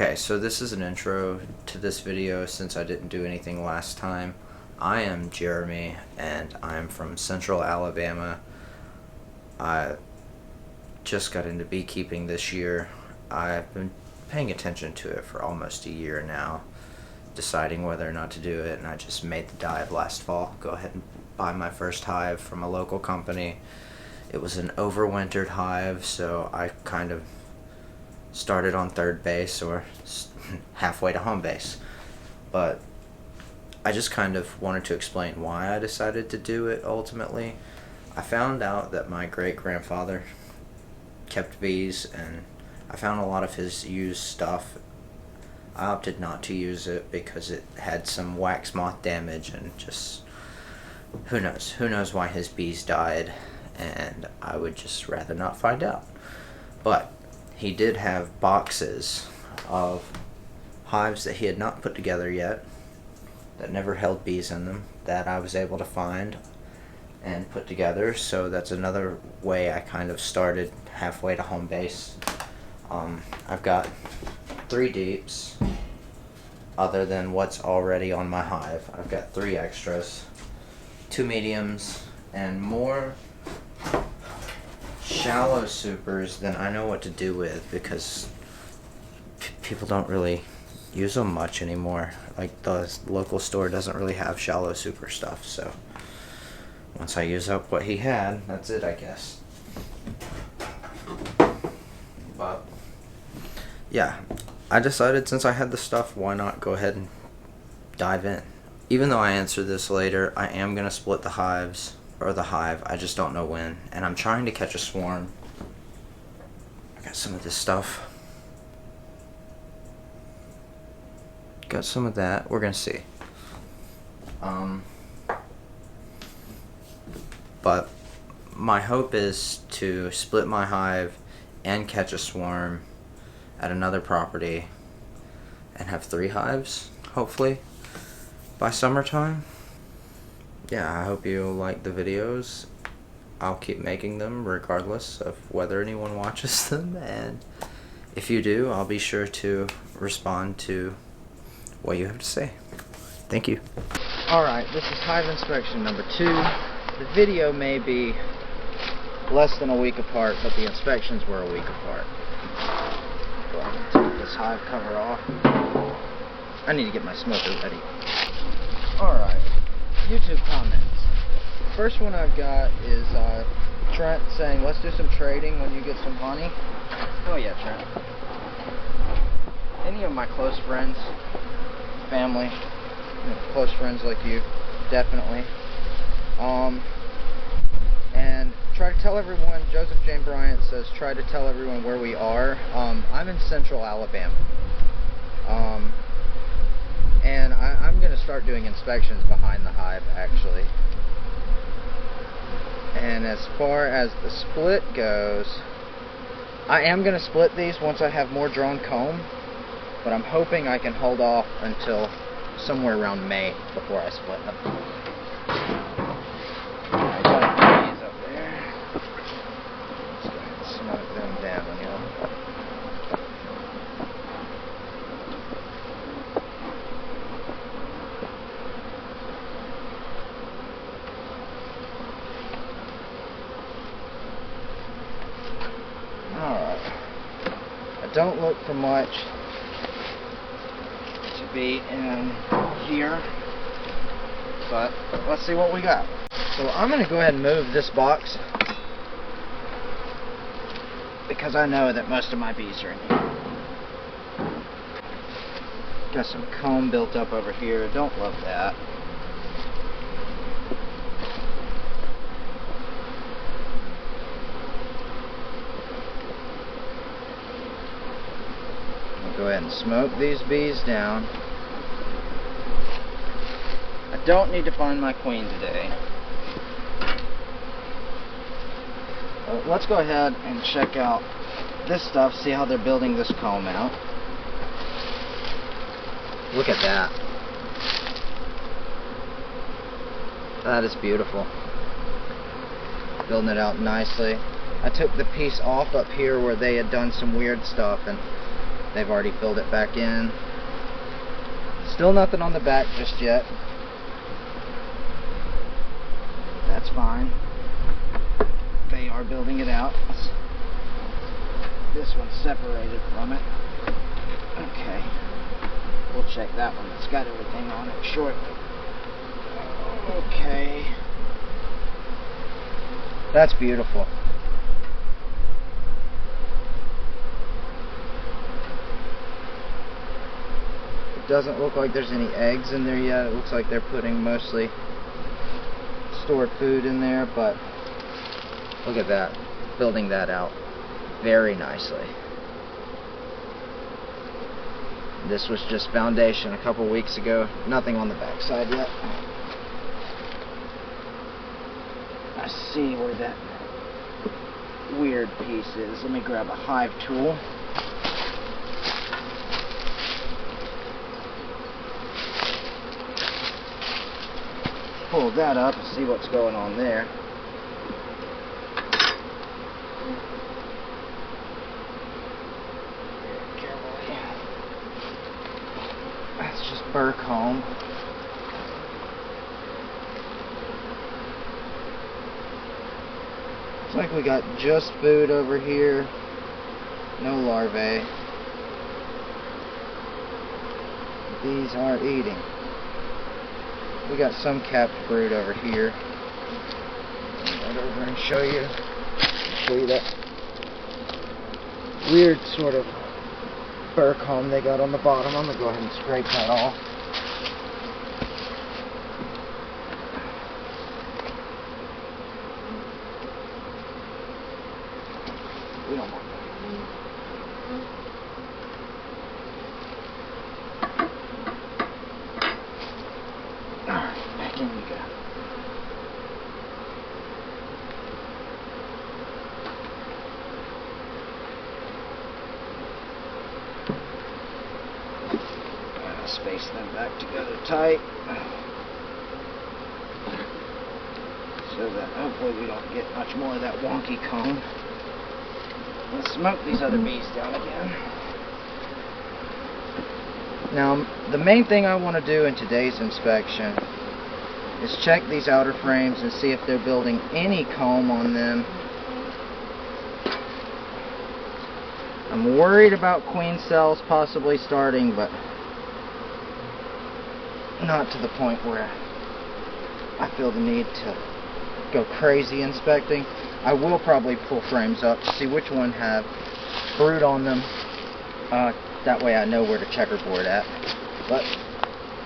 Okay, so this is an intro to this video since I didn't do anything last time. I am Jeremy and I'm from Central Alabama. I just got into beekeeping this year. I've been paying attention to it for almost a year now, deciding whether or not to do it, and I just made the dive last fall. Go ahead and buy my first hive from a local company. It was an overwintered hive, so I kind of started on third base or halfway to home base. But I just kind of wanted to explain why I decided to do it ultimately. I found out that my great-grandfather kept bees, and I found a lot of his used stuff. I opted not to use it because it had some wax moth damage, and just who knows why his bees died, and I would just rather not find out. But he did have boxes of hives that he had not put together yet, that never held bees in them, that I was able to find and put together. So that's another way I kind of started halfway to home base. I've got 3 deeps other than what's already on my hive. I've got 3 extras, 2 mediums, and more shallow supers than I know what to do with, because people don't really use them much anymore. Like, the local store doesn't really have shallow super stuff, so once I use up what he had, that's it, I guess. But yeah, I decided since I had the stuff, why not go ahead and dive in. Even though I answer this later, I am going to split the hives, or the hive, I just don't know when, and I'm trying to catch a swarm. I got some of this stuff. Got some of that, we're going to see. But my hope is to split my hive and catch a swarm at another property and have 3 hives, hopefully, by summertime. Yeah, I hope you like the videos. I'll keep making them regardless of whether anyone watches them, and if you do, I'll be sure to respond to what you have to say. Thank you. Alright, this is hive inspection number 2. The video may be less than a week apart, but the inspections were a week apart. Go ahead and take this hive cover off. I need to get my smoker ready. Alright, YouTube comments. First one I've got is Trent saying, let's do some trading when you get some honey. Oh yeah, Trent. Any of my close friends, family, close friends like you, definitely. And try to tell everyone, Joseph Jane Bryant says, try to tell everyone where we are. I'm in Central Alabama. And I'm going to start doing inspections behind the hive, actually. And as far as the split goes, I am going to split these once I have more drawn comb, but I'm hoping I can hold off until somewhere around May before I split them. I got these up there. Let's go ahead and smoke them down, y'all. Alright. I don't look for much to be in here, but let's see what we got. So I'm going to go ahead and move this box because I know that most of my bees are in here. Got some comb built up over here. Don't love that. Go ahead and smoke these bees down. I don't need to find my queen today. Let's go ahead and check out this stuff, see how they're building this comb out. Look at that. That is beautiful. Building it out nicely. I took the piece off up here where they had done some weird stuff, and They've already filled it back in. Still nothing on the back just yet. That's fine. They are building it out. This one's separated from it. Okay. We'll check that one. It's got everything on it shortly. Okay. That's beautiful. It doesn't look like there's any eggs in there yet. It looks like they're putting mostly stored food in there, but look at that. Building that out very nicely. This was just foundation a couple weeks ago. Nothing on the back side yet. I see where that weird piece is. Let me grab a hive tool. Pull that up and see what's going on there. Carefully. That's just burr comb. Looks like we got just food over here. No larvae. Bees are eating. We got some capped brood over here. I'll go over and show you that weird sort of burr comb they got on the bottom. I'm gonna go ahead and scrape that off. We don't want that. Alright, back in you go. Space them back together tight so that hopefully we don't get much more of that wonky comb. Let's smoke these other bees down again. Now, the main thing I want to do in today's inspection is check these outer frames and see if they're building any comb on them. I'm worried about queen cells possibly starting, but not to the point where I feel the need to go crazy inspecting. I will probably pull frames up to see which one have brood on them. That way I know where to checkerboard at. But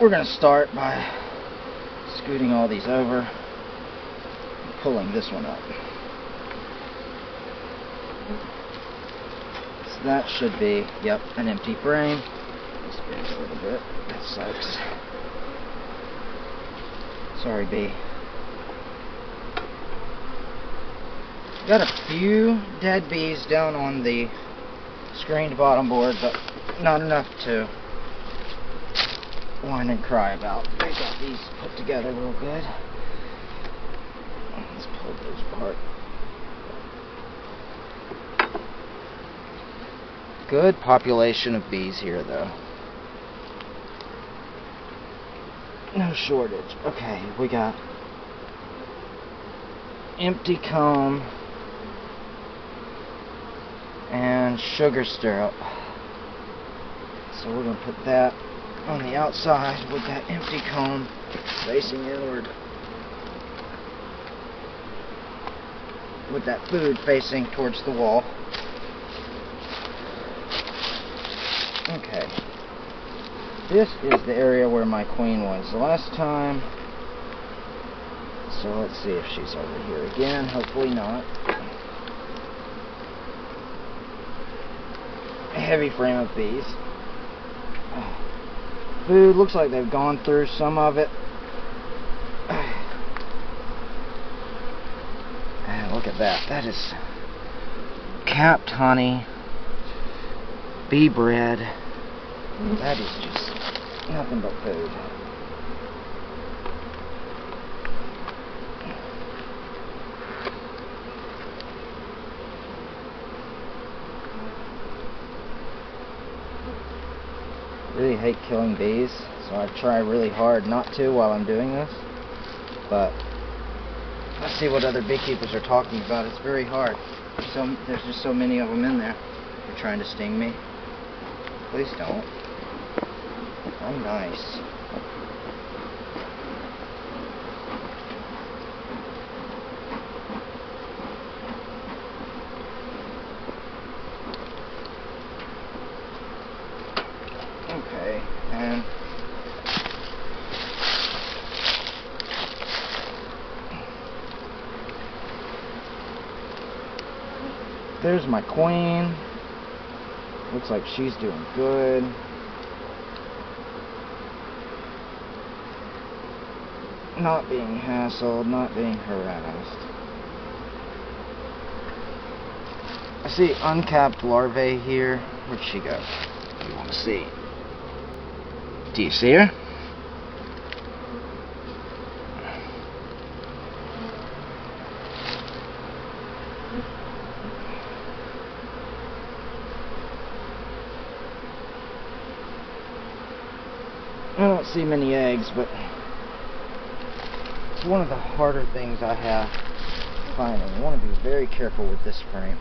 we're going to start by scooting all these over and pulling this one up. So that should be, yep, an empty frame. This bends a little bit. That sucks. Sorry, bee. Got a few dead bees down on the screened bottom board, but not enough to whine and cry about. I got these put together real good. Let's pull those apart. Good population of bees here, though. No shortage. Okay, we got empty comb and sugar syrup. So we're going to put that on the outside with that empty comb facing inward, with that food facing towards the wall. Okay. This is the area where my queen was the last time. So let's see if she's over here again. Hopefully not. A heavy frame of bees. Food looks like they've gone through some of it. And look at that. That is capped honey, bee bread. That is just nothing but food. really hate killing bees, so I try really hard not to while I'm doing this. But let's see what other beekeepers are talking about. It's very hard. There's just so many of them in there. They're trying to sting me. Please don't. I'm nice. Okay, and there's my queen. Looks like she's doing good. Not being hassled, not being harassed. I see uncapped larvae here. Where'd she go? You want to see? Do you see her? I don't see many eggs, but it's one of the harder things I have finding. You want to be very careful with this frame.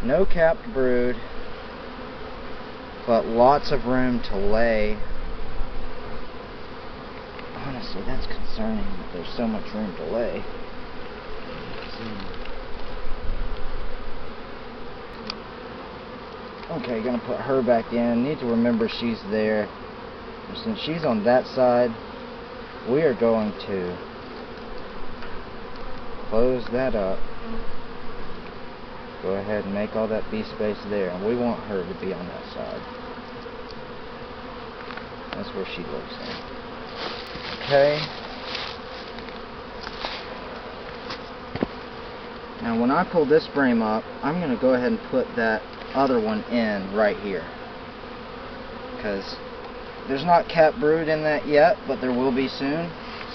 No capped brood, but lots of room to lay. Honestly, that's concerning that there's so much room to lay. Okay, gonna put her back in. Need to remember she's there. Since she's on that side, we are going to close that up. Go ahead and make all that bee space there, and we want her to be on that side. That's where she lives in. Okay. Now when I pull this frame up, I'm going to go ahead and put that other one in right here. Because there's not capped brood in that yet, but there will be soon.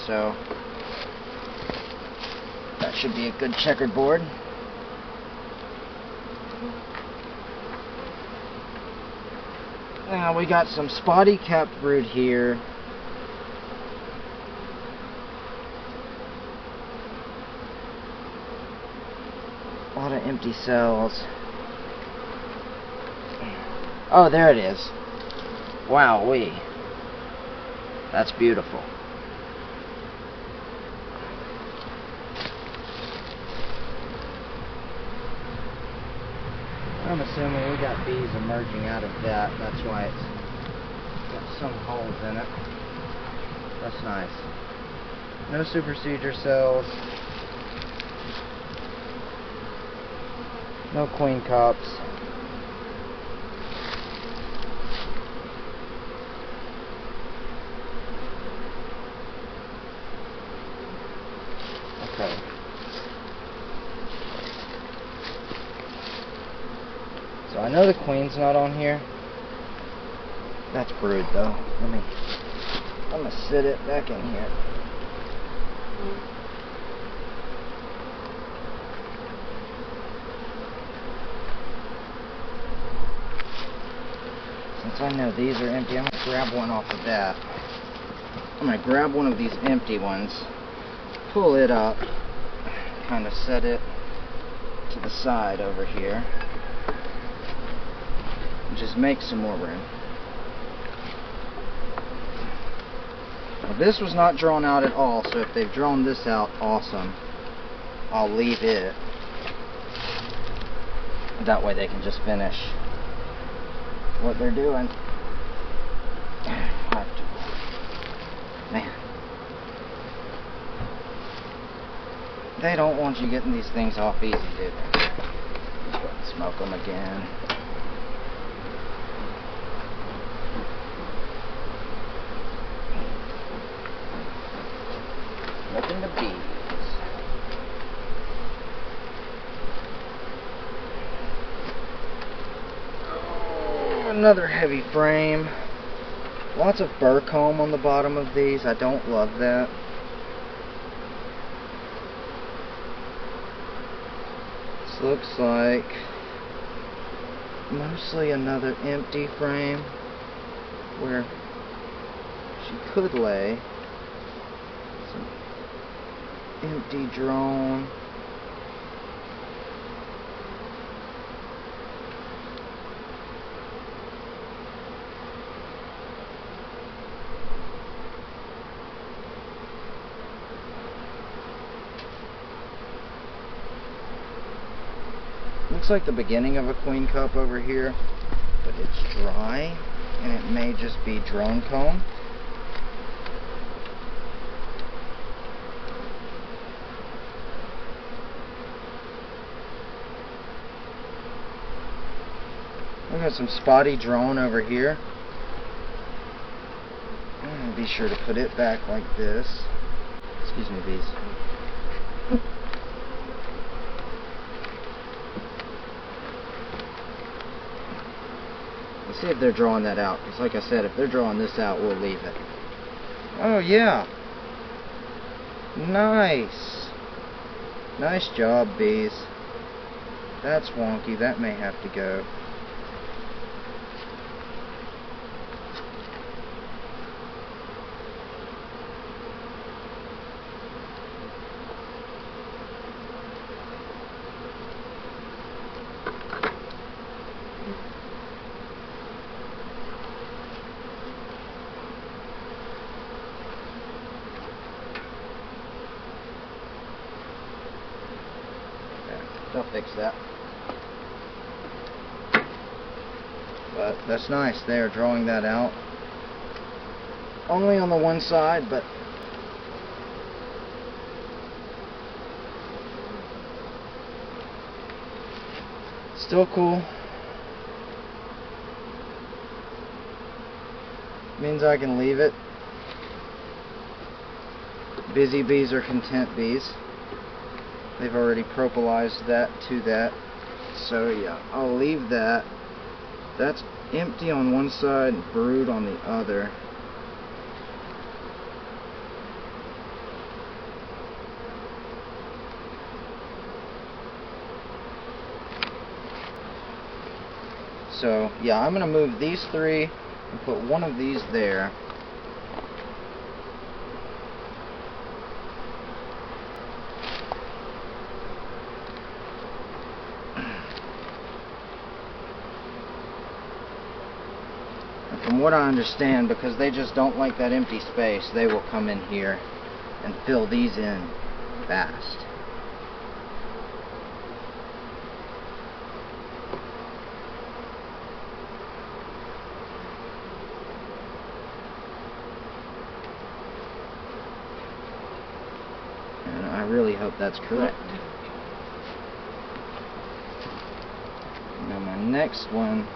So that should be a good checkered board. Now we got some spotty capped brood here. A lot of empty cells. Oh, there it is. Wowee. That's beautiful. I'm assuming we got bees emerging out of that. That's why it's got some holes in it. That's nice. No supersedure cells. No queen cups. Okay. So I know the queen's not on here. That's brood though. I'm gonna sit it back in here. Since I know these are empty, I'm gonna grab one off of that. I'm gonna grab one of these empty ones, pull it up, kind of set it to the side over here. Just make some more room. Now, this was not drawn out at all, so if they've drawn this out, awesome. I'll leave it. That way they can just finish what they're doing. Man. They don't want you getting these things off easy, do they? Let's go and smoke them again. Smoking the bees. Oh, another heavy frame. Lots of burr comb on the bottom of these. I don't love that. This looks like mostly another empty frame where she could lay. Some empty drone. Looks like the beginning of a queen cup over here, but it's dry, and it may just be drone comb. We got some spotty drone over here. Be sure to put it back like this. Excuse me, bees. Let's see if they're drawing that out. Because like I said, if they're drawing this out, we'll leave it. Oh yeah. Nice. Nice job, bees. That's wonky. That may have to go. They'll fix that. But that's nice. They are drawing that out. Only on the one side, but still cool. Means I can leave it. Busy bees are content bees. They've already propolized that to that. So yeah, I'll leave that. That's empty on one side, brood on the other. So yeah, I'm gonna move these three and put one of these there. From what I understand, because they just don't like that empty space, they will come in here and fill these in fast. And I really hope that's correct. Now my next one,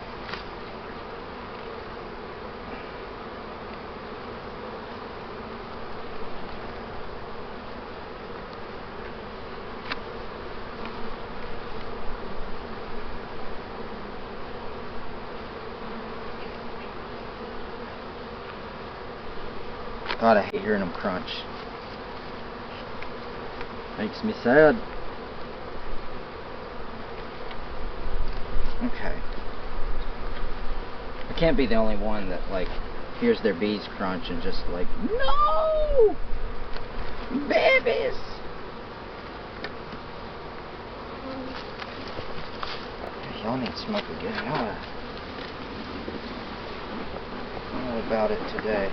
God, I hate hearing them crunch. Makes me sad. Okay. I can't be the only one that, like, hears their bees crunch and just like, no! Babies! Y'all need to smoke again. Y'all are all about it today.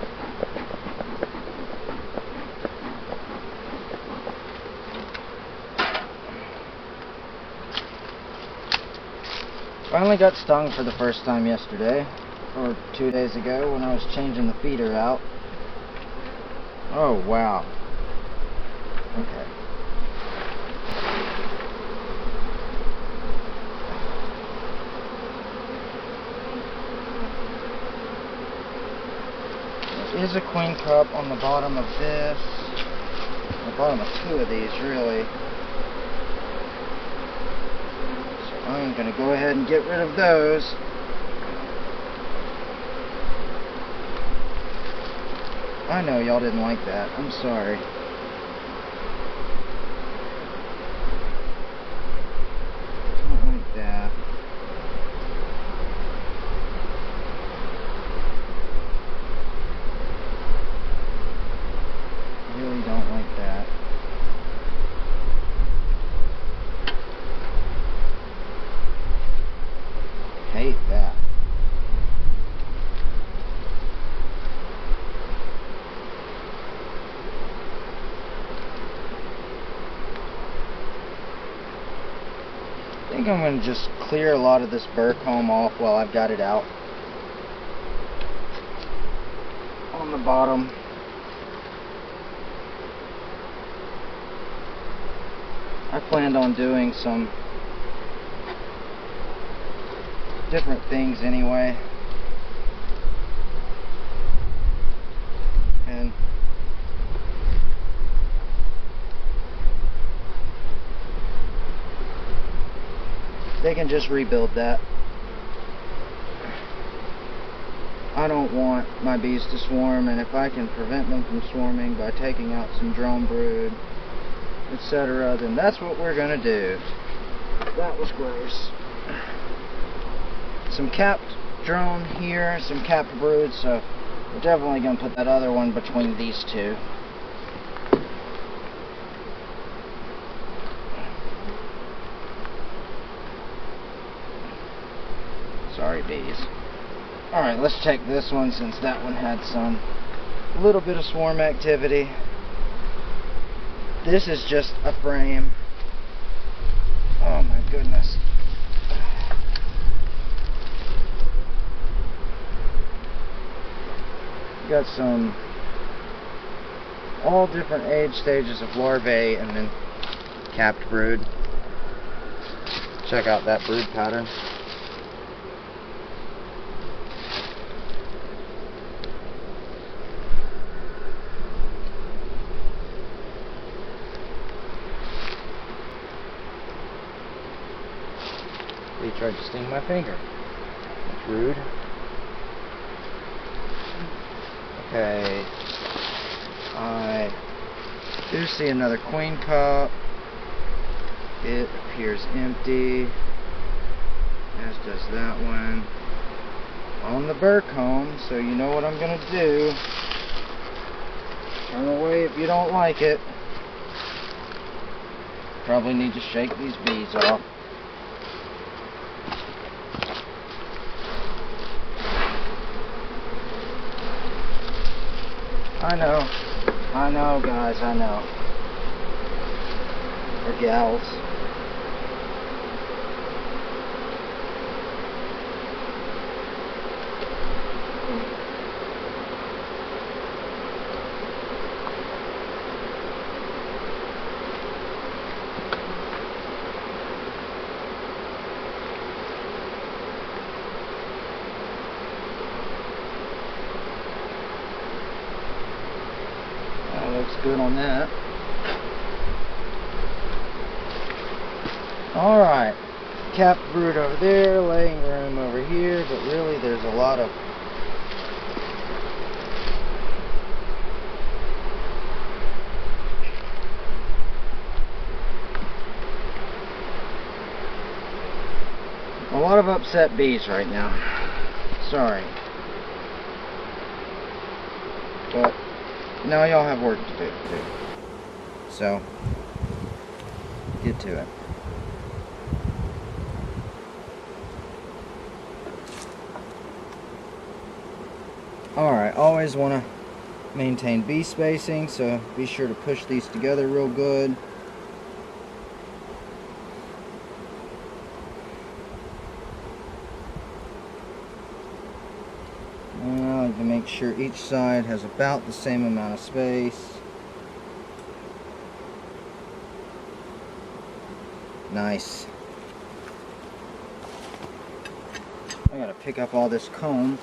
Finally got stung for the first time yesterday, or 2 days ago when I was changing the feeder out. Oh wow. Okay. There is a queen cup on the bottom of this, the bottom of two of these really. I'm going to go ahead and get rid of those. I know y'all didn't like that. I'm sorry. Don't like that. think I'm going to just clear a lot of this burr comb off while I've got it out on the bottom. I planned on doing some different things anyway, and they can just rebuild that. I don't want my bees to swarm, and if I can prevent them from swarming by taking out some drone brood, etc., then that's what we're gonna do. That was gross. Some capped drone here, some capped brood, so we're definitely gonna put that other one between these two. Sorry, bees. Alright, let's check this one since that one had some little bit of swarm activity. This is just a frame. Oh my goodness. Got some all different age stages of larvae and then capped brood. Check out that brood pattern. He tried to sting my finger. That's rude. Okay. I do see another queen cup. It appears empty, as does that one. On the burr comb, so you know what I'm gonna do. Turn away if you don't like it. Probably need to shake these bees off. I know guys, I know. Or gals. Looks good on that. Alright, capped brood over there, laying room over here, but really there's a lot of upset bees right now. Sorry. But now y'all have work to do too. So, get to it. Alright, always want to maintain bee spacing, so be sure to push these together real good. I like to make sure each side has about the same amount of space. Nice. I gotta pick up all this comb.